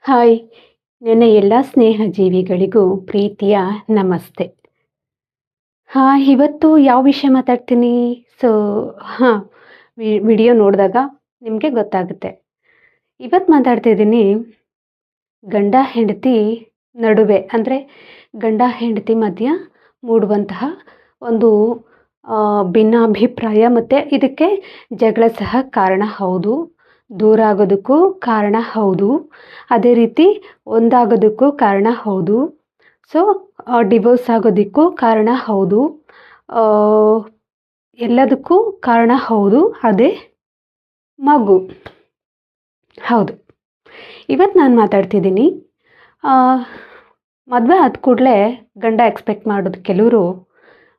Hi, ನನ್ನ ಎಲ್ಲ ಸ್ನೇಹ ಜೀವಿಗಳಿಗೂ ಪ್ರೀತಿಯ ನಮಸ್ತೆ. ಇವತ್ತು ಯಾವ ವಿಷಯ ಮಾತಾಡ್ತೀನಿ? ಸೊ ಹಾಂ, ವಿಡಿಯೋ ನೋಡಿದಾಗ ನಿಮಗೆ ಗೊತ್ತಾಗುತ್ತೆ. ಇವತ್ತು ಮಾತಾಡ್ತಿದ್ದೀನಿ ಗಂಡ ಹೆಂಡತಿ ನಡುವೆ, ಅಂದರೆ ಗಂಡ ಹೆಂಡತಿ ಮಧ್ಯ ಮೂಡುವಂತಹ ಒಂದು ಭಿನ್ನಾಭಿಪ್ರಾಯ, ಮತ್ತು ಇದಕ್ಕೆ ಜಗಳ ಸಹ ಕಾರಣ ಹೌದು. ದೂರ ಆಗೋದಕ್ಕೂ ಕಾರಣ ಹೌದು. ಅದೇ ರೀತಿ ಒಂದಾಗೋದಕ್ಕೂ ಕಾರಣ ಹೌದು. ಸೊ ಡಿವೋರ್ಸ್ ಆಗೋದಕ್ಕೂ ಕಾರಣ ಹೌದು. ಎಲ್ಲದಕ್ಕೂ ಕಾರಣ ಹೌದು. ಅದೇ ಮಗು. ಹೌದು, ಇವತ್ತು ನಾನು ಮಾತಾಡ್ತಿದ್ದೀನಿ ಮದುವೆ ಆದ ಕೂಡಲೇ ಗಂಡ ಎಕ್ಸ್ಪೆಕ್ಟ್ ಮಾಡೋದು ಕೆಲವರು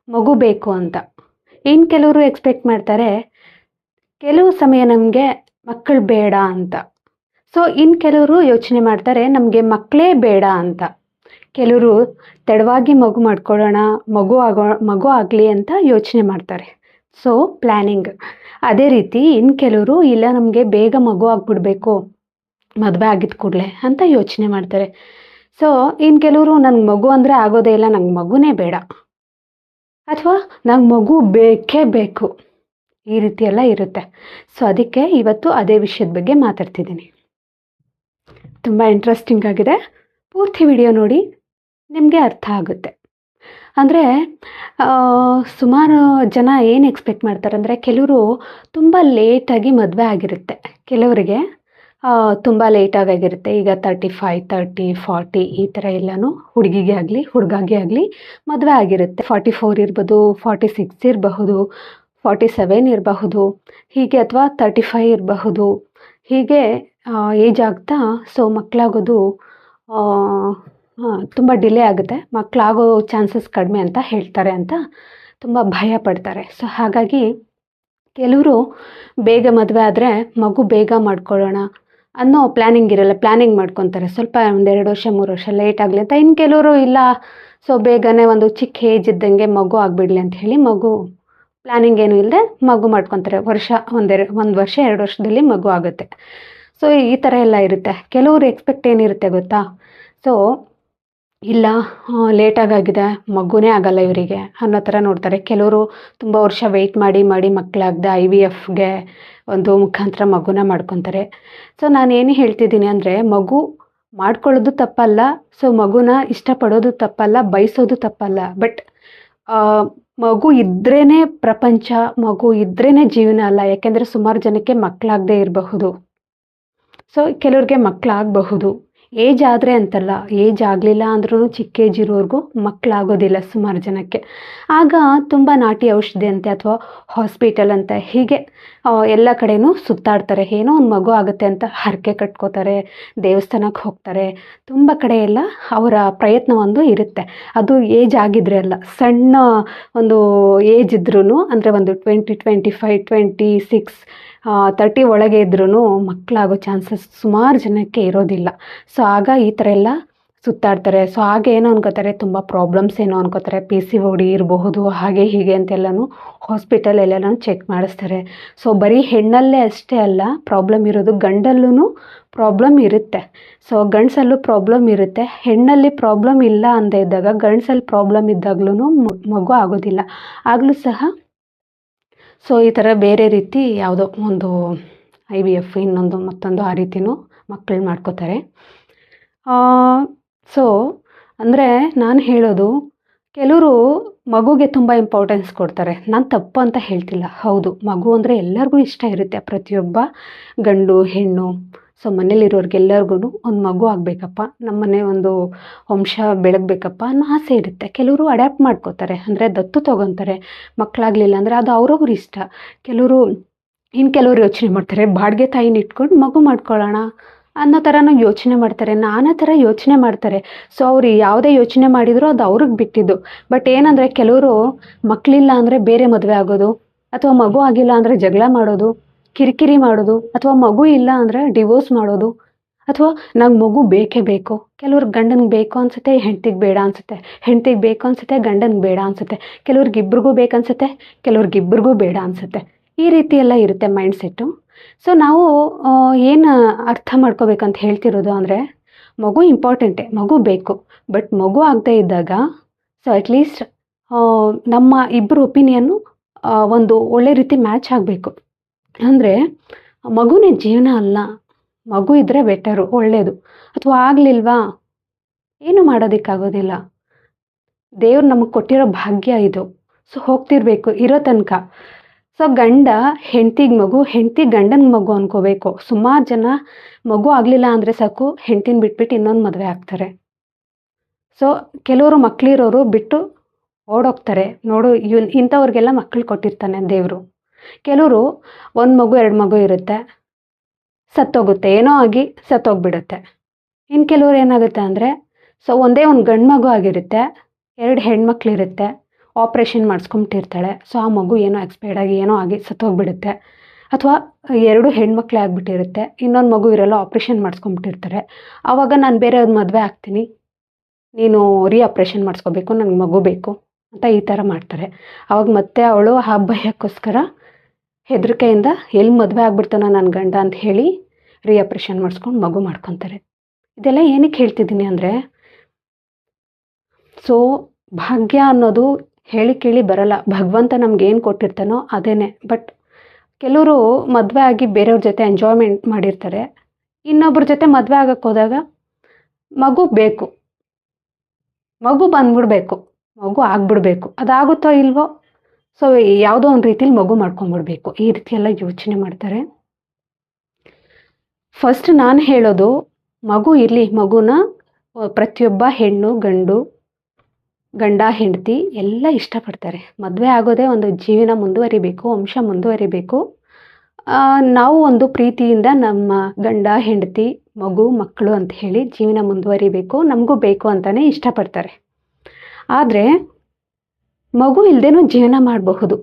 ಮಗು ಬೇಕು ಅಂತ. ಇನ್ನು ಕೆಲವರು ಎಕ್ಸ್ಪೆಕ್ಟ್ ಮಾಡ್ತಾರೆ ಕೆಲವು ಸಮಯ ನಮಗೆ ಮಕ್ಕಳು ಬೇಡ ಅಂತ. ಸೊ ಇನ್ನು ಕೆಲವರು ಯೋಚನೆ ಮಾಡ್ತಾರೆ ನಮಗೆ ಮಕ್ಕಳೇ ಬೇಡ ಅಂತ. ಕೆಲವರು ತಡವಾಗಿ ಮಗು ಮಾಡ್ಕೊಳ್ಳೋಣ, ಮಗು ಆಗಲಿ ಅಂತ ಯೋಚನೆ ಮಾಡ್ತಾರೆ. So planning. ಅದೇ ರೀತಿ ಇನ್ನು ಕೆಲವರು ಇಲ್ಲ ನಮಗೆ ಬೇಗ ಮಗು ಆಗಿಬಿಡ್ಬೇಕು ಮದುವೆ ಆಗಿದ್ದ ಕೂಡಲೇ ಅಂತ ಯೋಚನೆ ಮಾಡ್ತಾರೆ. ಸೊ ಇನ್ನು ಕೆಲವರು ನನಗೆ ಮಗು ಅಂದರೆ ಆಗೋದೇ ಇಲ್ಲ, ನಂಗೆ ಮಗುನೇ ಬೇಡ, ಅಥವಾ ನಂಗೆ ಮಗು ಬೇಕೇ ಬೇಕು, ಈ ರೀತಿ ಎಲ್ಲ ಇರುತ್ತೆ. ಸೊ ಅದಕ್ಕೆ ಇವತ್ತು ಅದೇ ವಿಷಯದ ಬಗ್ಗೆ ಮಾತಾಡ್ತಿದ್ದೀನಿ. ತುಂಬ ಇಂಟ್ರೆಸ್ಟಿಂಗ್ ಆಗಿದೆ, ಪೂರ್ತಿ ವಿಡಿಯೋ ನೋಡಿ, ನಿಮಗೆ ಅರ್ಥ ಆಗುತ್ತೆ. ಅಂದರೆ ಸುಮಾರು ಜನ ಏನು ಎಕ್ಸ್ಪೆಕ್ಟ್ ಮಾಡ್ತಾರೆ ಅಂದರೆ ಕೆಲವರು ತುಂಬ ಲೇಟಾಗಿ ಮದುವೆ ಆಗಿರುತ್ತೆ, ಕೆಲವರಿಗೆ ತುಂಬ ಲೇಟಾಗಿರುತ್ತೆ. ಈಗ 35, 30, 40 ಈ ಥರ ಎಲ್ಲನೂ ಹುಡುಗಿಗೆ ಆಗಲಿ ಹುಡುಗಾಗೆ ಆಗಲಿ ಮದುವೆ ಆಗಿರುತ್ತೆ. 44 ಇರ್ಬೋದು, 46 ಇರಬಹುದು, 47 ಇರಬಹುದು, ಹೀಗೆ, ಅಥವಾ 35 ಇರಬಹುದು. ಹೀಗೆ ಏಜ್ ಆಗ್ತಾ ಸೊ ಮಕ್ಕಳಾಗೋದು ತುಂಬ ಡಿಲೇ ಆಗುತ್ತೆ, ಮಕ್ಕಳಾಗೋ ಚಾನ್ಸಸ್ ಕಡಿಮೆ ಅಂತ ಹೇಳ್ತಾರೆ ಅಂತ ತುಂಬ ಭಯ ಪಡ್ತಾರೆ. ಸೊ ಹಾಗಾಗಿ ಕೆಲವರು ಬೇಗ ಮದುವೆ ಆದರೆ ಮಗು ಬೇಗ ಮಾಡ್ಕೊಳ್ಳೋಣ ಅನ್ನೋ ಪ್ಲ್ಯಾನಿಂಗ್ ಮಾಡ್ಕೊತಾರೆ. ಸ್ವಲ್ಪ 1-2 ವರ್ಷ 3 ವರ್ಷ ಲೇಟ್ ಆಗಲಿ ಅಂತ. ಇನ್ನು ಕೆಲವರು ಇಲ್ಲ, ಸೊ ಬೇಗನೆ ಒಂದು ಚಿಕ್ಕ ಏಜ್ ಇದ್ದಂಗೆ ಮಗು ಆಗಿಬಿಡಲಿ ಅಂತ ಹೇಳಿ ಮಗು ಪ್ಲ್ಯಾನಿಂಗ್ ಏನೂ ಇಲ್ಲದೆ ಮಗು ಮಾಡ್ಕೊತಾರೆ. ಒಂದು ವರ್ಷ 2 ವರ್ಷದಲ್ಲಿ ಮಗು ಆಗುತ್ತೆ. ಸೊ ಈ ಥರ ಎಲ್ಲ ಇರುತ್ತೆ. ಕೆಲವರು ಎಕ್ಸ್ಪೆಕ್ಟ್ ಏನಿರುತ್ತೆ ಗೊತ್ತಾ? ಸೊ ಇಲ್ಲ, ಲೇಟಾಗಾಗಿದೆ, ಮಗುನೇ ಆಗಲ್ಲ ಇವರಿಗೆ ಅನ್ನೋ ಥರ ನೋಡ್ತಾರೆ. ಕೆಲವರು ತುಂಬ ವರ್ಷ ವೆಯ್ಟ್ ಮಾಡಿ ಮಕ್ಕಳಾಗದೆ IVFಗೆ ಒಂದು ಮುಖಾಂತರ ಮಗುನ ಮಾಡ್ಕೊತಾರೆ. ಸೊ ನಾನೇನು ಹೇಳ್ತಿದ್ದೀನಿ ಅಂದರೆ ಮಗು ಮಾಡ್ಕೊಳ್ಳೋದು ತಪ್ಪಲ್ಲ, ಸೊ ಮಗುನ ಇಷ್ಟಪಡೋದು ತಪ್ಪಲ್ಲ, ಬಯಸೋದು ತಪ್ಪಲ್ಲ. ಬಟ್ ಮಗು ಇದ್ರೇ ಪ್ರಪಂಚ, ಮಗು ಇದ್ರೇ ಜೀವನ ಅಲ್ಲ. ಯಾಕೆಂದರೆ ಸುಮಾರು ಜನಕ್ಕೆ ಮಕ್ಕಳಾಗದೇ ಇರಬಹುದು, ಸೊ ಕೆಲವ್ರಿಗೆ ಮಕ್ಕಳಾಗಬಹುದು. ಏಜ್ ಆದರೆ ಅಂತಲ್ಲ, ಏಜ್ ಆಗಲಿಲ್ಲ ಅಂದ್ರೂ ಚಿಕ್ಕ ಏಜ್ ಇರೋರ್ಗೂ ಮಕ್ಕಳಾಗೋದಿಲ್ಲ ಸುಮಾರು ಜನಕ್ಕೆ. ಆಗ ತುಂಬ ನಾಟಿ ಔಷಧಿ ಅಂತೆ ಅಥವಾ ಹಾಸ್ಪಿಟಲ್ ಅಂತ ಹೀಗೆ ಎಲ್ಲ ಕಡೆನೂ ಸುತ್ತಾಡ್ತಾರೆ. ಏನೋ ಒಂದು ಮಗು ಆಗುತ್ತೆ ಅಂತ ಹರಕೆ ಕಟ್ಕೋತಾರೆ, ದೇವಸ್ಥಾನಕ್ಕೆ ಹೋಗ್ತಾರೆ, ತುಂಬ ಕಡೆ ಎಲ್ಲ ಅವರ ಪ್ರಯತ್ನ ಒಂದು ಇರುತ್ತೆ. ಅದು ಏಜ್ ಆಗಿದ್ರೆ ಅಲ್ಲ, ಸಣ್ಣ ಒಂದು ಏಜ್ ಇದ್ರೂ, ಅಂದರೆ ಒಂದು 20, 25, 26, 30 ಒಳಗೆ ಇದ್ರೂ ಮಕ್ಕಳಾಗೋ ಚಾನ್ಸಸ್ ಸುಮಾರು ಜನಕ್ಕೆ ಇರೋದಿಲ್ಲ. ಸೊ ಆಗ ಈ ಥರ ಎಲ್ಲ ಸುತ್ತಾಡ್ತಾರೆ. ಸೊ ಆಗ ಏನೋ ಅನ್ಕೋತಾರೆ, ತುಂಬ ಪ್ರಾಬ್ಲಮ್ಸ್ ಏನೋ ಅನ್ಕೋತಾರೆ, PCOD ಇರಬಹುದು, ಹಾಗೆ ಹೀಗೆ ಅಂತೆಲ್ಲನೂ ಹಾಸ್ಪಿಟಲ್ ಎಲ್ಲನೂ ಚೆಕ್ ಮಾಡಿಸ್ತಾರೆ. ಸೊ ಬರೀ ಹೆಣ್ಣಲ್ಲೇ ಅಷ್ಟೇ ಅಲ್ಲ ಪ್ರಾಬ್ಲಮ್ ಇರೋದು, ಗಂಡಲ್ಲೂ ಪ್ರಾಬ್ಲಮ್ ಇರುತ್ತೆ. ಸೊ ಗಂಡಸಲ್ಲೂ ಪ್ರಾಬ್ಲಮ್ ಇರುತ್ತೆ. ಹೆಣ್ಣಲ್ಲಿ ಪ್ರಾಬ್ಲಮ್ ಇಲ್ಲ ಅಂತ ಇದ್ದಾಗ, ಗಂಡಸಲ್ಲಿ ಪ್ರಾಬ್ಲಮ್ ಇದ್ದಾಗ್ಲೂ ಮಗು ಆಗೋದಿಲ್ಲ. ಆಗಲೂ ಸಹ ಸೊ ಈ ಥರ ಬೇರೆ ರೀತಿ ಯಾವುದೋ ಒಂದು IVF ಮತ್ತೊಂದು ಆ ರೀತಿಯೂ ಮಕ್ಕಳು ಮಾಡ್ಕೋತಾರೆ. ಸೊ ಅಂದರೆ ನಾನು ಹೇಳೋದು, ಕೆಲವರು ಮಗುಗೆ ತುಂಬ ಇಂಪಾರ್ಟೆನ್ಸ್ ಕೊಡ್ತಾರೆ. ನಾನು ತಪ್ಪು ಅಂತ ಹೇಳ್ತಿಲ್ಲ. ಹೌದು, ಮಗು ಅಂದರೆ ಎಲ್ಲರಿಗೂ ಇಷ್ಟ ಇರುತ್ತೆ, ಪ್ರತಿಯೊಬ್ಬ ಗಂಡು ಹೆಣ್ಣು. ಸೊ ಮನೇಲಿರೋರಿಗೆಲ್ಲರಿಗೂ ಒಂದು ಮಗು ಆಗಬೇಕಪ್ಪ, ನಮ್ಮನೆ ಒಂದು ವಂಶ ಬೆಳಗಬೇಕಪ್ಪ ಅನ್ನೋ ಆಸೆ ಇರುತ್ತೆ. ಕೆಲವರು ಅಡ್ಯಾಪ್ಟ್ ಮಾಡ್ಕೋತಾರೆ, ಅಂದರೆ ದತ್ತು ತೊಗೊತಾರೆ. ಮಕ್ಕಳಾಗಲಿಲ್ಲ ಅಂದರೆ ಅದು ಅವ್ರವ್ರ ಇಷ್ಟ. ಕೆಲವರು ಯೋಚನೆ ಮಾಡ್ತಾರೆ ಬಾಡಿಗೆ ತಾಯಿನ ಇಟ್ಕೊಂಡು ಮಗು ಮಾಡ್ಕೊಳ್ಳೋಣ ಅನ್ನೋ ಥರನೂ ಯೋಚನೆ ಮಾಡ್ತಾರೆ, ನಾನಾ ಥರ ಯೋಚನೆ ಮಾಡ್ತಾರೆ. ಸೊ ಅವ್ರು ಯಾವುದೇ ಯೋಚನೆ ಮಾಡಿದರೂ ಅದು ಅವ್ರಿಗೆ ಬಿಟ್ಟಿದ್ದು. ಬಟ್ ಏನಂದರೆ ಕೆಲವರು ಮಕ್ಕಳಿಲ್ಲ ಅಂದರೆ ಬೇರೆ ಮದುವೆ ಆಗೋದು, ಅಥವಾ ಮಗು ಆಗಿಲ್ಲ ಅಂದರೆ ಜಗಳ ಮಾಡೋದು, ಕಿರಿಕಿರಿ ಮಾಡೋದು, ಅಥವಾ ಮಗು ಇಲ್ಲ ಅಂದರೆ ಡಿವೋರ್ಸ್ ಮಾಡೋದು, ಅಥವಾ ನಂಗೆ ಮಗು ಬೇಕೇ ಬೇಕು. ಕೆಲವ್ರಿಗೆ ಗಂಡನಿಗೆ ಬೇಕು ಅನಿಸುತ್ತೆ, ಹೆಂಡ್ತಿಗೆ ಬೇಡ ಅನಿಸುತ್ತೆ, ಹೆಂಡ್ತಿಗೆ ಬೇಕು ಅನಿಸುತ್ತೆ, ಗಂಡನಿಗೆ ಬೇಡ ಅನಿಸುತ್ತೆ, ಕೆಲವ್ರಿಗೆ ಇಬ್ರಿಗೂ ಬೇಕನ್ಸುತ್ತೆ, ಕೆಲವ್ರಿಗೆ ಇಬ್ರಿಗೂ ಬೇಡ ಅನಿಸುತ್ತೆ. ಈ ರೀತಿ ಎಲ್ಲ ಇರುತ್ತೆ ಮೈಂಡ್ಸೆಟ್ಟು. ಸೊ ನಾವು ಏನು ಅರ್ಥ ಮಾಡ್ಕೋಬೇಕಂತ ಹೇಳ್ತಿರೋದು ಅಂದರೆ, ಮಗು ಇಂಪಾರ್ಟೆಂಟೇ, ಮಗು ಬೇಕು. ಬಟ್ ಮಗು ಆಗದೇ ಇದ್ದಾಗ ಸೊ ಅಟ್ಲೀಸ್ಟ್ ನಮ್ಮ ಇಬ್ಬರು ಒಪಿನಿಯನ್ನು ಒಂದು ಒಳ್ಳೆ ರೀತಿ ಮ್ಯಾಚ್ ಆಗಬೇಕು. ಅಂದರೆ ಮಗುನೇ ಜೀವನ ಅಲ್ಲ, ಮಗು ಇದ್ದರೆ ಬೆಟರು, ಒಳ್ಳೆಯದು. ಅಥವಾ ಆಗಲಿಲ್ವಾ, ಏನು ಮಾಡೋದಕ್ಕಾಗೋದಿಲ್ಲ. ದೇವ್ರು ನಮಗೆ ಕೊಟ್ಟಿರೋ ಭಾಗ್ಯ ಇದು. ಸೊ ಹೋಗ್ತಿರ್ಬೇಕು ಇರೋ ತನಕ. ಸೊ ಗಂಡ ಹೆಂಡ್ತಿಗೆ ಮಗು, ಹೆಂಡ್ತಿ ಗಂಡನಿಗೆ ಮಗು ಅನ್ಕೋಬೇಕು. ಸುಮಾರು ಜನ ಮಗು ಆಗಲಿಲ್ಲ ಅಂದರೆ ಸಾಕು ಹೆಂಡ್ತಿನ ಬಿಟ್ಬಿಟ್ಟು ಇನ್ನೊಂದು ಮದುವೆ ಆಗ್ತಾರೆ. ಸೊ ಕೆಲವರು ಮಕ್ಕಳಿರೋರು ಬಿಟ್ಟು ಓಡೋಗ್ತಾರೆ. ನೋಡು ಇಂಥವ್ರಿಗೆಲ್ಲ ಮಕ್ಕಳು ಕೊಟ್ಟಿರ್ತಾನೆ ದೇವರು. ಕೆಲವರು ಒಂದು ಮಗು 2 ಮಗು ಇರುತ್ತೆ, ಸತ್ತೋಗುತ್ತೆ, ಏನೋ ಆಗಿ ಸತ್ತೋಗ್ಬಿಡುತ್ತೆ. ಇನ್ನು ಕೆಲವ್ರು ಏನಾಗುತ್ತೆ ಅಂದರೆ ಸೊ ಒಂದೇ ಒಂದು ಗಂಡು ಮಗು ಆಗಿರುತ್ತೆ, 2 ಹೆಣ್ಮಕ್ಳಿರುತ್ತೆ, ಆಪ್ರೇಷನ್ ಮಾಡಿಸ್ಕೊಂಬಿಟ್ಟಿರ್ತಾಳೆ. ಸೊ ಆ ಮಗು ಏನೋ ಎಕ್ಸ್ಪೈರ್ಡ್ ಆಗಿ ಏನೋ ಆಗಿ ಸತ್ತೋಗ್ಬಿಡುತ್ತೆ. ಅಥವಾ 2 ಹೆಣ್ಮಕ್ಳೇ ಆಗಿಬಿಟ್ಟಿರುತ್ತೆ, ಇನ್ನೊಂದು ಮಗು ಇರಲ್ಲ, ಆಪ್ರೇಷನ್ ಮಾಡಿಸ್ಕೊಂಬಿಟ್ಟಿರ್ತಾರೆ. ಆವಾಗ ನಾನು ಬೇರೆ ಒಂದು ಮದುವೆ ಆಗ್ತೀನಿ, ನೀನು ಆಪ್ರೇಷನ್ ಮಾಡಿಸ್ಕೋಬೇಕು, ನನಗೆ ಮಗು ಬೇಕು ಅಂತ ಈ ಥರ ಮಾಡ್ತಾರೆ. ಆವಾಗ ಮತ್ತೆ ಅವಳು ಆ ಭಯಕ್ಕೋಸ್ಕರ ಹೆದರಿಕೆಯಿಂದ ಎಲ್ಲಿ ಮದುವೆ ಆಗ್ಬಿಡ್ತಾನೋ ನನ್ನ ಗಂಡ ಅಂತ ಹೇಳಿ ಆಪ್ರೇಷನ್ ಮಾಡಿಸ್ಕೊಂಡು ಮಗು ಮಾಡ್ಕೊತಾರೆ. ಇದೆಲ್ಲ ಏನಕ್ಕೆ ಹೇಳ್ತಿದ್ದೀನಿ ಅಂದರೆ, ಸೊ ಭಾಗ್ಯ ಅನ್ನೋದು ಹೇಳಿ ಕೇಳಿ ಬರಲ್ಲ. ಭಗವಂತ ನಮ್ಗೆ ಏನು ಕೊಟ್ಟಿರ್ತಾನೋ ಅದೇನೆ. ಬಟ್ ಕೆಲವರು ಮದುವೆ ಆಗಿ ಬೇರೆಯವ್ರ ಜೊತೆ ಎಂಜಾಯ್ಮೆಂಟ್ ಮಾಡಿರ್ತಾರೆ. ಇನ್ನೊಬ್ಬರ ಜೊತೆ ಮದುವೆ ಆಗಕ್ಕೆ ಹೋದಾಗ ಮಗು ಬೇಕು, ಮಗು ಬಂದ್ಬಿಡ್ಬೇಕು, ಮಗು ಆಗ್ಬಿಡ್ಬೇಕು. ಅದಾಗುತ್ತೋ ಇಲ್ವೋ, ಸೊ ಯಾವುದೋ ಒಂದು ರೀತಿಲಿ ಮಗು ಮಾಡ್ಕೊಂಬಿಡ್ಬೇಕು, ಈ ರೀತಿ ಎಲ್ಲ ಯೋಚನೆ ಮಾಡ್ತಾರೆ. ಫಸ್ಟ್ ನಾನು ಹೇಳೋದು, ಮಗು ಇರಲಿ, ಮಗುನ ಪ್ರತಿಯೊಬ್ಬ ಹೆಣ್ಣು ಗಂಡ ಹೆಂಡತಿ ಎಲ್ಲ ಇಷ್ಟಪಡ್ತಾರೆ. ಮದುವೆ ಆಗೋದೇ ಒಂದು ಜೀವನ ಮುಂದುವರಿಬೇಕು, ವಂಶ ಮುಂದುವರಿಬೇಕು. ನಾವು ಒಂದು ಪ್ರೀತಿಯಿಂದ ನಮ್ಮ ಗಂಡ ಹೆಂಡತಿ ಮಗು ಮಕ್ಕಳು ಅಂತ ಹೇಳಿ ಜೀವನ ಮುಂದುವರಿಬೇಕು, ನಮಗೂ ಬೇಕು ಅಂತಲೇ ಇಷ್ಟಪಡ್ತಾರೆ. ಆದರೆ ಮಗು ಇಲ್ಲದೇನೂ ಜೀವನ ಮಾಡಬಹುದು.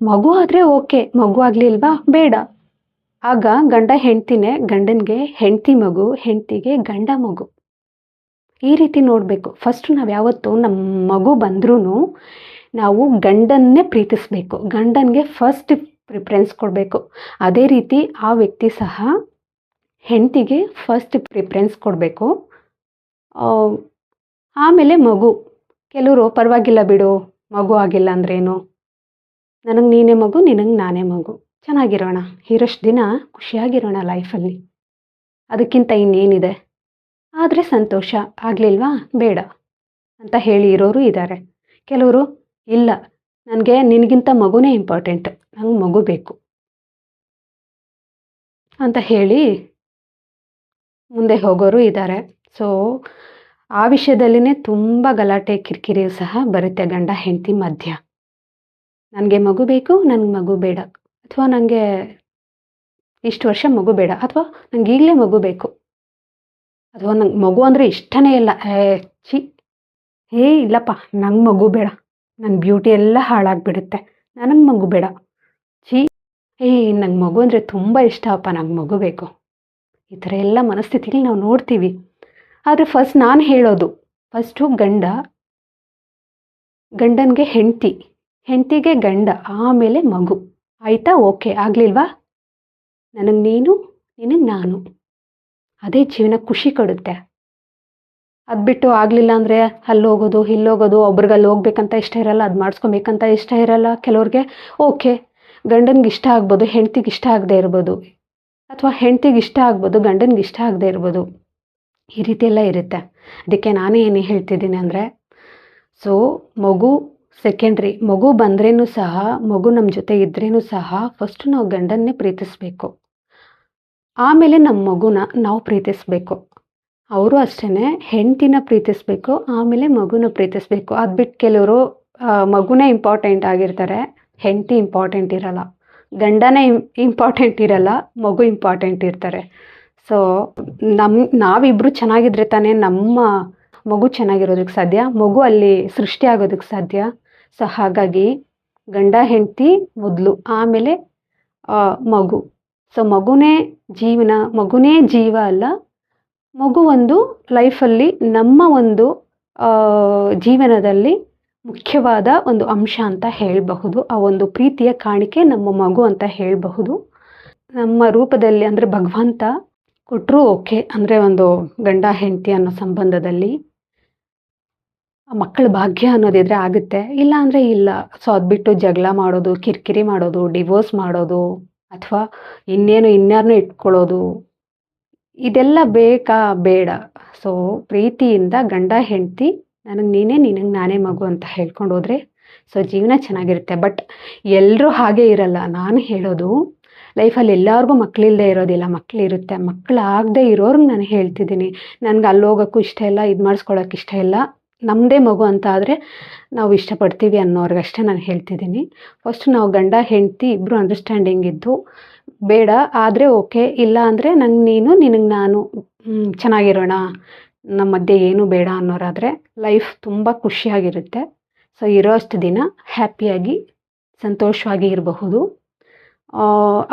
ಮಗು ಆದರೆ ಓಕೆ, ಮಗು ಆಗಲಿಲ್ವಾ ಬೇಡ. ಆಗ ಗಂಡ ಹೆಂಡ್ತಿನೇ ಗಂಡನಿಗೆ ಹೆಂಡ್ತಿ ಮಗು, ಹೆಂಡ್ತಿಗೆ ಗಂಡ ಮಗು, ಈ ರೀತಿ ನೋಡಬೇಕು. ಫಸ್ಟ್ ನಾವು ಯಾವತ್ತೂ ನಮ್ಮ ಮಗು ಬಂದ್ರೂ ನಾವು ಗಂಡನ್ನೇ ಪ್ರೀತಿಸಬೇಕು, ಗಂಡನಿಗೆ ಫಸ್ಟ್ ಪ್ರಿಫರೆನ್ಸ್ ಕೊಡಬೇಕು. ಅದೇ ರೀತಿ ಆ ವ್ಯಕ್ತಿ ಸಹ ಹೆಂಡ್ತಿಗೆ ಫಸ್ಟ್ ಪ್ರಿಫರೆನ್ಸ್ ಕೊಡಬೇಕು. ಆಮೇಲೆ ಮಗು. ಕೆಲವರು ಪರವಾಗಿಲ್ಲ ಬಿಡು, ಮಗು ಆಗಿಲ್ಲ ಅಂದ್ರೇನು, ನನಗೆ ನೀನೇ ಮಗು, ನಿನಗೆ ನಾನೇ ಮಗು, ಚೆನ್ನಾಗಿರೋಣ, ಇರೋಷ್ಟು ದಿನ ಖುಷಿಯಾಗಿರೋಣ ಲೈಫಲ್ಲಿ, ಅದಕ್ಕಿಂತ ಇನ್ನೇನಿದೆ, ಆದರೆ ಸಂತೋಷ, ಆಗಲಿಲ್ವಾ ಬೇಡ ಅಂತ ಹೇಳಿ ಇರೋರು ಇದ್ದಾರೆ. ಕೆಲವರು ಇಲ್ಲ, ನನಗೆ ನಿನಗಿಂತ ಮಗುನೇ ಇಂಪಾರ್ಟೆಂಟ್, ನಂಗೆ ಮಗು ಬೇಕು ಅಂತ ಹೇಳಿ ಮುಂದೆ ಹೋಗೋರು ಇದ್ದಾರೆ. ಸೊ ಆ ವಿಷಯದಲ್ಲಿನೇ ತುಂಬ ಗಲಾಟೆ ಕಿರಿಕಿರಿ ಸಹ ಬರುತ್ತೆ ಗಂಡ ಹೆಂಡತಿ ಮಧ್ಯ. ನನಗೆ ಮಗು ಬೇಕು, ನನಗೆ ಮಗು ಬೇಡ, ಅಥವಾ ನನಗೆ ಇಷ್ಟು ವರ್ಷ ಮಗು ಬೇಡ, ಅಥವಾ ನನಗೆ ಈಗಲೇ ಮಗು ಬೇಕು, ಅಥವಾ ನಂಗೆ ಮಗು ಅಂದರೆ ಇಷ್ಟನೇ ಇಲ್ಲ, ಇಲ್ಲಪ್ಪ ನಂಗೆ ಮಗು ಬೇಡ, ನನ್ನ ಬ್ಯೂಟಿ ಎಲ್ಲ ಹಾಳಾಗಿಬಿಡುತ್ತೆ, ನನಗೆ ಮಗು ಬೇಡ, ನಂಗೆ ಮಗು ಅಂದರೆ ತುಂಬ ಇಷ್ಟ ಅಪ್ಪ, ನಂಗೆ ಮಗು ಬೇಕು. ಈ ಥರ ಎಲ್ಲ ಮನಸ್ಥಿತಿಲಿ ನಾವು ನೋಡ್ತೀವಿ. ಆದರೆ ಫಸ್ಟ್ ನಾನು ಹೇಳೋದು, ಫಸ್ಟು ಗಂಡನಿಗೆ ಹೆಂಡ್ತಿ, ಹೆಂಡ್ತಿಗೆ ಗಂಡ, ಆಮೇಲೆ ಮಗು. ಆಯಿತಾ? ಓಕೆ, ಆಗಲಿಲ್ವಾ, ನನಗೆ ನೀನು, ನಿನಗೆ ನಾನು, ಅದೇ ಜೀವನ ಖುಷಿ ಕೊಡುತ್ತೆ. ಅದು ಬಿಟ್ಟು ಆಗಲಿಲ್ಲ ಅಂದರೆ ಅಲ್ಲೋಗೋದು ಇಲ್ಲೋಗೋದು, ಒಬ್ರಿಗೆ ಅಲ್ಲಿ ಹೋಗ್ಬೇಕಂತ ಇಷ್ಟ ಇರಲ್ಲ, ಅದು ಮಾಡಿಸ್ಕೊಬೇಕಂತ ಇಷ್ಟ ಇರಲ್ಲ. ಕೆಲವ್ರಿಗೆ ಓಕೆ, ಗಂಡನಿಗೆ ಇಷ್ಟ ಆಗ್ಬೋದು, ಹೆಂಡ್ತಿಗೆ ಇಷ್ಟ ಆಗದೆ ಇರ್ಬೋದು, ಅಥವಾ ಹೆಂಡ್ತಿಗೆ ಇಷ್ಟ ಆಗ್ಬೋದು, ಗಂಡನಿಗೆ ಇಷ್ಟ ಆಗದೆ ಇರ್ಬೋದು. ಈ ರೀತಿ ಎಲ್ಲ ಇರುತ್ತೆ. ಅದಕ್ಕೆ ನಾನೇ ಏನು ಹೇಳ್ತಿದ್ದೀನಿ ಅಂದರೆ, ಸೊ ಮಗು ಸೆಕೆಂಡ್ರಿ. ಮಗು ಬಂದ್ರೂ ಸಹ, ಮಗು ನಮ್ಮ ಜೊತೆ ಇದ್ರೂ ಸಹ ಫಸ್ಟು ನಾವು ಗಂಡನ್ನೇ ಪ್ರೀತಿಸಬೇಕು, ಆಮೇಲೆ ನಮ್ಮ ಮಗುನ ನಾವು ಪ್ರೀತಿಸಬೇಕು. ಅವರು ಅಷ್ಟೇ ಹೆಂಡ್ತಿನ ಪ್ರೀತಿಸಬೇಕು, ಆಮೇಲೆ ಮಗುನ ಪ್ರೀತಿಸಬೇಕು. ಅದು ಬಿಟ್ಟು ಕೆಲವರು ಮಗುನೇ ಇಂಪಾರ್ಟೆಂಟ್ ಆಗಿರ್ತಾರೆ, ಹೆಂಡ್ತಿ ಇಂಪಾರ್ಟೆಂಟ್ ಇರಲ್ಲ, ಗಂಡನೇ ಇಂಪಾರ್ಟೆಂಟ್ ಇರಲ್ಲ, ಮಗು ಇಂಪಾರ್ಟೆಂಟ್ ಇರ್ತಾರೆ. ಸೊ ನಾವಿಬ್ಬರು ಚೆನ್ನಾಗಿದ್ರೆ ತಾನೇ ನಮ್ಮ ಮಗು ಚೆನ್ನಾಗಿರೋದಕ್ಕೆ ಸಾಧ್ಯ, ಮಗು ಅಲ್ಲಿ ಸೃಷ್ಟಿ ಆಗೋದಕ್ಕೆ ಸಾಧ್ಯ. ಸೊ ಹಾಗಾಗಿ ಗಂಡ ಹೆಂಡ್ತಿ ಮೊದಲು, ಆಮೇಲೆ ಮಗು. ಸೊ ಮಗುನೇ ಜೀವನ, ಮಗುನೇ ಜೀವ ಅಲ್ಲ, ಮಗು ಒಂದು ಲೈಫಲ್ಲಿ ನಮ್ಮ ಒಂದು ಜೀವನದಲ್ಲಿ ಮುಖ್ಯವಾದ ಒಂದು ಅಂಶ ಅಂತ ಹೇಳಬಹುದು. ಆ ಒಂದು ಪ್ರೀತಿಯ ಕಾಣಿಕೆ ನಮ್ಮ ಮಗು ಅಂತ ಹೇಳಬಹುದು. ನಮ್ಮ ರೂಪದಲ್ಲಿ ಅಂದರೆ ಭಗವಂತ ಕೊಟ್ಟರೂ ಓಕೆ. ಅಂದರೆ ಒಂದು ಗಂಡ ಹೆಂಡತಿ ಅನ್ನೋ ಸಂಬಂಧದಲ್ಲಿ ಮಕ್ಕಳ ಭಾಗ್ಯ ಅನ್ನೋದಿದ್ರೆ ಆಗುತ್ತೆ. ಇಲ್ಲ ಅಂದರೆ ಇಲ್ಲ. ಸೊ ಅದು ಬಿಟ್ಟು ಜಗಳ ಮಾಡೋದು, ಕಿರಿಕಿರಿ ಮಾಡೋದು, ಡಿವೋರ್ಸ್ ಮಾಡೋದು ಅಥವಾ ಇನ್ಯಾರನ್ನೋ ಇಟ್ಕೊಳ್ಳೋದು ಇದೆಲ್ಲ ಬೇಕಾ? ಬೇಡ. ಸೊ ಪ್ರೀತಿಯಿಂದ ಗಂಡ ಹೆಂಡತಿ ನನಗೆ ನೀನೇ, ನಿನಗೆ ನಾನೇ ಮಗು ಅಂತ ಹೇಳ್ಕೊಂಡು ಹೋದರೆ ಸೊ ಜೀವನ ಚೆನ್ನಾಗಿರುತ್ತೆ. ಬಟ್ ಎಲ್ಲರೂ ಹಾಗೆ ಇರಲ್ಲ. ನಾನು ಹೇಳೋದು ಲೈಫಲ್ಲಿ ಎಲ್ಲರಿಗೂ ಮಕ್ಕಳಿಲ್ಲದೆ ಇರೋದಿಲ್ಲ, ಮಕ್ಕಳಿರುತ್ತೆ. ಮಕ್ಕಳಾಗದೇ ಇರೋರ್ಗೆ ನಾನು ಹೇಳ್ತಿದ್ದೀನಿ. ನನಗೆ ಅಲ್ಲಿ ಹೋಗೋಕ್ಕೂ ಇಷ್ಟ ಇಲ್ಲ, ಇದು ಮಾಡಿಸ್ಕೊಳ್ಳೋಕೆ ಇಷ್ಟ ಇಲ್ಲ, ನಮ್ಮದೇ ಮಗು ಅಂತ ಆದರೆ ನಾವು ಇಷ್ಟಪಡ್ತೀವಿ ಅನ್ನೋರ್ಗಷ್ಟೇ ನಾನು ಹೇಳ್ತಿದ್ದೀನಿ. ಫಸ್ಟ್ ನಾವು ಗಂಡ ಹೆಂಡತಿ ಇಬ್ಬರು ಅಂಡರ್ಸ್ಟ್ಯಾಂಡಿಂಗ್ ಇದ್ದು ಬೇಡ ಆದರೆ ಓಕೆ, ಇಲ್ಲ ಅಂದರೆ ನಂಗೆ ನೀನು, ನಿನಗೆ ನಾನು, ಚೆನ್ನಾಗಿರೋಣ, ನಮ್ಮ ಮಧ್ಯೆ ಏನೂ ಬೇಡ ಅನ್ನೋರಾದರೆ ಲೈಫ್ ತುಂಬ ಖುಷಿಯಾಗಿರುತ್ತೆ. ಸೊ ಇರೋಷ್ಟು ದಿನ ಹ್ಯಾಪಿಯಾಗಿ ಸಂತೋಷವಾಗಿ ಇರಬಹುದು.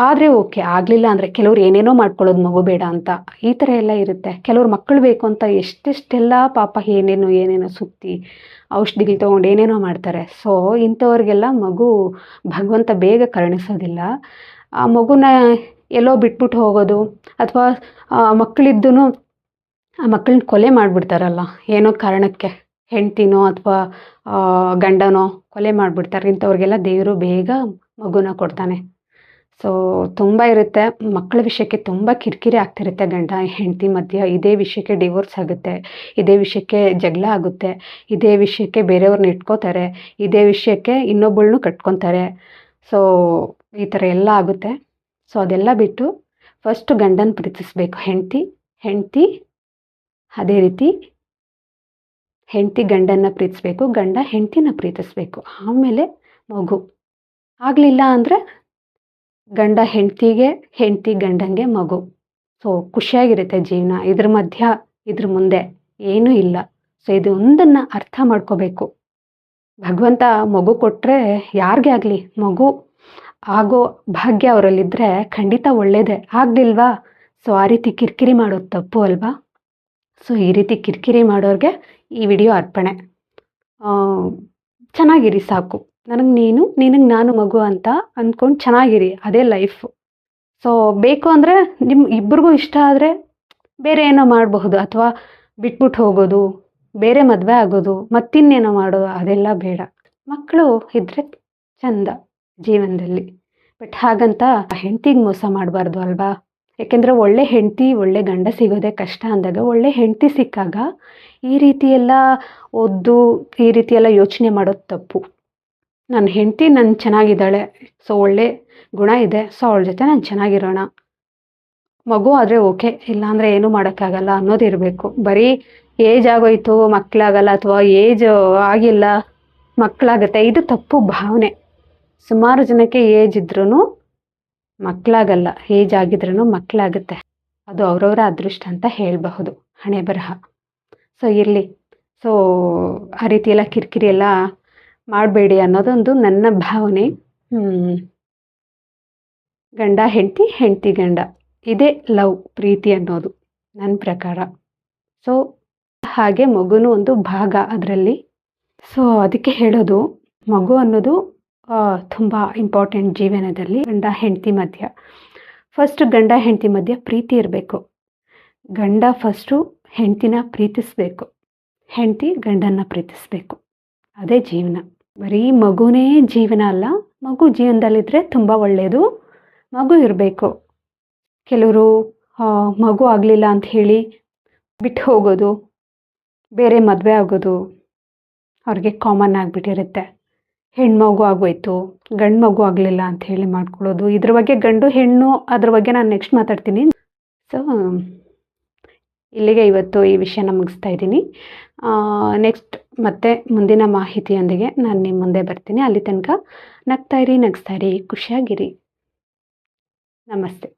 ಆದರೆ ಓಕೆ, ಆಗಲಿಲ್ಲ ಅಂದರೆ ಕೆಲವ್ರು ಏನೇನೋ ಮಾಡ್ಕೊಳ್ಳೋದು ಮಗು ಬೇಡ ಅಂತ, ಈ ಥರ ಎಲ್ಲ ಇರುತ್ತೆ. ಕೆಲವ್ರು ಮಕ್ಕಳು ಬೇಕು ಅಂತ ಎಷ್ಟೆಷ್ಟೆಲ್ಲ ಪಾಪ ಏನೇನೋ ಸುತ್ತಿ ಔಷಧಿಗಳು ತೊಗೊಂಡು ಏನೇನೋ ಮಾಡ್ತಾರೆ. ಸೊ ಇಂಥವ್ರಿಗೆಲ್ಲ ಮಗು ಭಗವಂತ ಬೇಗ ಕರುಣಿಸೋದಿಲ್ಲ. ಆ ಮಗುನ ಎಲ್ಲೋ ಬಿಟ್ಬಿಟ್ಟು ಹೋಗೋದು ಅಥವಾ ಮಕ್ಕಳಿದ್ದೂ ಆ ಮಕ್ಕಳನ್ನ ಕೊಲೆ ಮಾಡಿಬಿಡ್ತಾರಲ್ಲ ಏನೋ ಕಾರಣಕ್ಕೆ, ಹೆಂಡ್ತಿನೋ ಅಥವಾ ಗಂಡನೋ ಕೊಲೆ ಮಾಡಿಬಿಡ್ತಾರೆ. ಇಂಥವ್ರಿಗೆಲ್ಲ ದೇವರು ಬೇಗ ಮಗುನ ಕೊಡ್ತಾನೆ. ಸೊ ತುಂಬ ಇರುತ್ತೆ. ಮಕ್ಕಳ ವಿಷಯಕ್ಕೆ ತುಂಬ ಕಿರಿಕಿರಿ ಆಗ್ತಿರುತ್ತೆ ಗಂಡ ಹೆಂಡತಿ ಮಧ್ಯೆ. ಇದೇ ವಿಷಯಕ್ಕೆ ಡಿವೋರ್ಸ್ ಆಗುತ್ತೆ, ಇದೇ ವಿಷಯಕ್ಕೆ ಜಗಳ ಆಗುತ್ತೆ, ಇದೇ ವಿಷಯಕ್ಕೆ ಬೇರೆಯವ್ರನ್ನ ಇಟ್ಕೋತಾರೆ, ಇದೇ ವಿಷಯಕ್ಕೆ ಇನ್ನೊಬ್ಬಳನ್ನೂ ಕಟ್ಕೊತಾರೆ. ಸೊ ಈ ಥರ ಎಲ್ಲ ಆಗುತ್ತೆ. ಸೊ ಅದೆಲ್ಲ ಬಿಟ್ಟು ಫಸ್ಟು ಗಂಡನ ಪ್ರೀತಿಸಬೇಕು ಹೆಂಡತಿ ಅದೇ ರೀತಿ ಹೆಂಡತಿ ಗಂಡನ್ನ ಪ್ರೀತಿಸಬೇಕು, ಗಂಡ ಹೆಂಡತಿನ ಪ್ರೀತಿಸಬೇಕು. ಆಮೇಲೆ ಮಗು. ಆಗಲಿಲ್ಲ ಅಂದರೆ ಗಂಡ ಹೆಂಡತಿಗೆ, ಹೆಂಡತಿ ಗಂಡಂಗೆ ಮಗು. ಸೊ ಖುಷಿಯಾಗಿರುತ್ತೆ ಜೀವನ. ಇದ್ರ ಮುಂದೆ ಏನೂ ಇಲ್ಲ. ಸೊ ಇದು ಒಂದನ್ನು ಅರ್ಥ ಮಾಡ್ಕೋಬೇಕು. ಭಗವಂತ ಮಗು ಕೊಟ್ಟರೆ ಯಾರಿಗೇ ಆಗಲಿ ಮಗು ಆಗೋ ಭಾಗ್ಯ ಅವರಲ್ಲಿದ್ದರೆ ಖಂಡಿತ ಒಳ್ಳೆಯದೇ. ಆಗಲಿಲ್ವಾ? ಸೊ ಆ ರೀತಿ ಕಿರಿಕಿರಿ ಮಾಡೋದು ತಪ್ಪು ಅಲ್ವಾ? ಸೊ ಈ ರೀತಿ ಕಿರಿಕಿರಿ ಮಾಡೋರಿಗೆ ಈ ವಿಡಿಯೋ ಅರ್ಪಣೆ. ಚೆನ್ನಾಗಿರಿ ಸಾಕು. ನನಗೆ ನೀನು, ನಿನಗೆ ನಾನು ಮಗು ಅಂತ ಅಂದ್ಕೊಂಡು ಚೆನ್ನಾಗಿರಿ, ಅದೇ ಲೈಫು. ಸೊ ಬೇಕು ಅಂದರೆ ನಿಮ್ಮ ಇಬ್ಬರಿಗೂ ಇಷ್ಟ ಆದರೆ ಬೇರೆ ಏನೋ ಮಾಡಬಹುದು, ಅಥವಾ ಬಿಟ್ಬಿಟ್ಟು ಹೋಗೋದು, ಬೇರೆ ಮದುವೆ ಆಗೋದು, ಮತ್ತಿನ್ನೇನೋ ಮಾಡೋದು, ಅದೆಲ್ಲ ಬೇಡ. ಮಕ್ಕಳು ಇದ್ದರೆ ಚಂದ ಜೀವನದಲ್ಲಿ. ಬಟ್ ಹಾಗಂತ ಹೆಂಡತಿಗೆ ಮೋಸ ಮಾಡಬಾರ್ದು ಅಲ್ವಾ? ಯಾಕೆಂದರೆ ಒಳ್ಳೆ ಹೆಂಡತಿ, ಒಳ್ಳೆ ಗಂಡ ಸಿಗೋದೇ ಕಷ್ಟ ಅಂದಾಗ ಒಳ್ಳೆ ಹೆಂಡತಿ ಸಿಕ್ಕಾಗ ಈ ರೀತಿಯೆಲ್ಲ ಈ ರೀತಿಯೆಲ್ಲ ಯೋಚನೆ ಮಾಡೋದು ತಪ್ಪು. ನನ್ನ ಹೆಂಡತಿ ನನ್ನ ಚೆನ್ನಾಗಿದ್ದಾಳೆ, ಸೊ ಒಳ್ಳೆ ಗುಣ ಇದೆ, ಸೊ ಅವಳ ಜೊತೆ ನಾನು ಚೆನ್ನಾಗಿರೋಣ. ಮಗು ಆದರೆ ಓಕೆ, ಇಲ್ಲಾಂದರೆ ಏನೂ ಮಾಡೋಕ್ಕಾಗಲ್ಲ ಅನ್ನೋದಿರಬೇಕು. ಬರೀ ಏಜ್ ಆಗೋಯ್ತು ಮಕ್ಕಳಾಗಲ್ಲ, ಅಥವಾ ಏಜ್ ಆಗಿಲ್ಲ ಮಕ್ಕಳಾಗುತ್ತೆ, ಇದು ತಪ್ಪು ಭಾವನೆ. ಸುಮಾರು ಜನಕ್ಕೆ ಏಜ್ ಇದ್ರೂ ಮಕ್ಕಳಾಗಲ್ಲ, ಏಜ್ ಆಗಿದ್ರೂ ಮಕ್ಕಳಾಗುತ್ತೆ. ಅದು ಅವರವರ ಅದೃಷ್ಟ ಅಂತ ಹೇಳಬಹುದು, ಹಣೆ ಬರಹ. ಸೊ ಇರಲಿ. ಸೊ ಆ ರೀತಿ ಎಲ್ಲ ಕಿರಿಕಿರಿ ಎಲ್ಲ ಮಾಡಬೇಡಿ ಅನ್ನೋದೊಂದು ನನ್ನ ಭಾವನೆ. ಗಂಡ ಹೆಂಡತಿ, ಹೆಂಡತಿ ಗಂಡ, ಇದೇ ಲವ್, ಪ್ರೀತಿ ಅನ್ನೋದು ನನ್ನ ಪ್ರಕಾರ. ಸೊ ಹಾಗೆ ಮಗುನೂ ಒಂದು ಭಾಗ ಅದರಲ್ಲಿ. ಸೊ ಅದಕ್ಕೆ ಹೇಳೋದು, ಮಗು ಅನ್ನೋದು ತುಂಬ ಇಂಪಾರ್ಟೆಂಟ್ ಜೀವನದಲ್ಲಿ. ಗಂಡ ಹೆಂಡತಿ ಮಧ್ಯ ಫಸ್ಟ್ ಗಂಡ ಹೆಂಡತಿ ಮಧ್ಯ ಪ್ರೀತಿ ಇರಬೇಕು. ಗಂಡ ಫಸ್ಟು ಹೆಂಡತಿನ ಪ್ರೀತಿಸಬೇಕು, ಹೆಂಡತಿ ಗಂಡನ್ನ ಪ್ರೀತಿಸಬೇಕು. ಅದೇ ಜೀವನ. ಬರೀ ಮಗುನೇ ಜೀವನ ಅಲ್ಲ, ಮಗು ಜೀವನದಲ್ಲಿದ್ದರೆ ತುಂಬ ಒಳ್ಳೆಯದು. ಮಗು ಇರಬೇಕು. ಕೆಲವರು ಮಗು ಆಗಲಿಲ್ಲ ಅಂತ ಹೇಳಿ ಬಿಟ್ಟು ಹೋಗೋದು, ಬೇರೆ ಮದುವೆ ಆಗೋದು ಅವ್ರಿಗೆ ಕಾಮನ್ ಆಗಿಬಿಟ್ಟಿರುತ್ತೆ. ಹೆಣ್ಮಗು ಆಗೋಯ್ತು, ಗಂಡು ಮಗು ಆಗಲಿಲ್ಲ ಅಂತ ಹೇಳಿ ಮಾಡ್ಕೊಳ್ಳೋದು. ಇದ್ರ ಬಗ್ಗೆ ಗಂಡು ಹೆಣ್ಣು ಅದ್ರ ಬಗ್ಗೆ ನಾನು ನೆಕ್ಸ್ಟ್ ಮಾತಾಡ್ತೀನಿ. ಸೊ ಇಲ್ಲಿಗೆ ಇವತ್ತು ಈ ವಿಷಯನ ಮುಗಿಸ್ತಾ ಇದ್ದೀನಿ. ನೆಕ್ಸ್ಟ್ ಮತ್ತೆ ಮುಂದಿನ ಮಾಹಿತಿಯೊಂದಿಗೆ ನಾನು ನಿಮ್ಮ ಮುಂದೆ ಬರ್ತೀನಿ. ಅಲ್ಲಿ ತನಕ ನಗ್ತಾಯಿರಿ, ಖುಷಿಯಾಗಿರಿ. ನಮಸ್ತೆ.